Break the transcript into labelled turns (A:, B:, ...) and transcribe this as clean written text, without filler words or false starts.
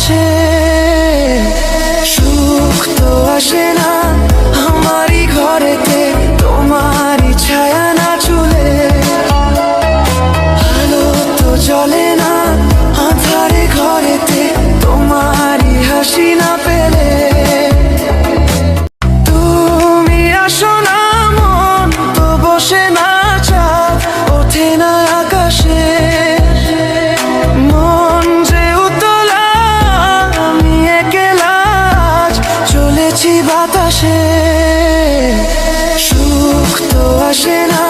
A: বাতাসে। সুখ তো আসে না আমারই ঘরেতে, তোমারই ছায়া না চুলে। আলো তো জ্বলে না আঁধারে ঘরেতে, তোমারই হাসি না পেলে। তুমি আসো না মন তো বসে না, চাঁদ ওঠে না আকাশে। মন যে উতলা আমি একলা আজ চলেছি বাতাসে। সুখ তো আসে না